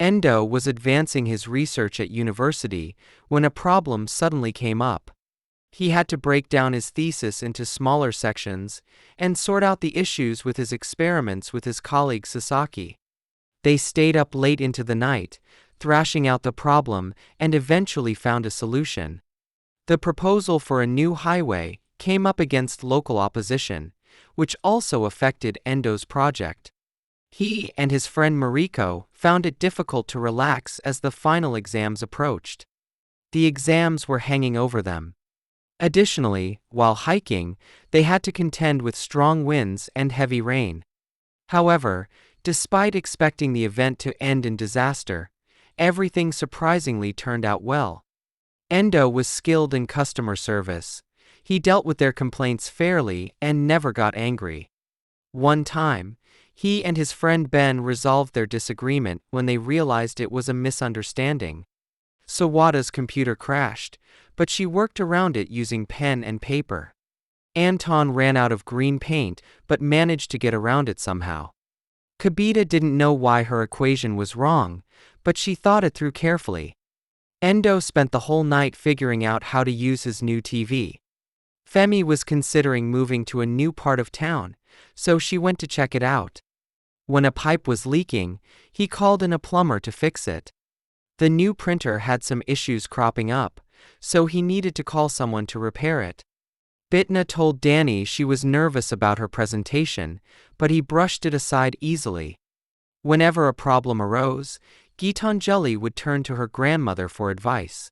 Endo was advancing his research at university when a problem suddenly came up. He had to break down his thesis into smaller sections and sort out the issues with his experiments with his colleague Sasaki. They stayed up late into the night, thrashing out the problem, and eventually found a solution. The proposal for a new highway came up against local opposition, which also affected Endo's project. He and his friend Mariko found it difficult to relax as the final exams approached. The exams were hanging over them. Additionally, while hiking, they had to contend with strong winds and heavy rain. However, despite expecting the event to end in disaster, everything surprisingly turned out well. Endo was skilled in customer service. He dealt with their complaints fairly and never got angry. One time, he and his friend Ben resolved their disagreement when they realized it was a misunderstanding. Sawada's computer crashed, but she worked around it using pen and paper. Anton ran out of green paint but managed to get around it somehow. Kibita didn't know why her equation was wrong, but she thought it through carefully. Endo spent the whole night figuring out how to use his new TV. Femi was considering moving to a new part of town, so she went to check it out. When a pipe was leaking, he called in a plumber to fix it. The new printer had some issues cropping up, so he needed to call someone to repair it. Bitna told Danny she was nervous about her presentation, but he brushed it aside easily. Whenever a problem arose, Gitanjali would turn to her grandmother for advice.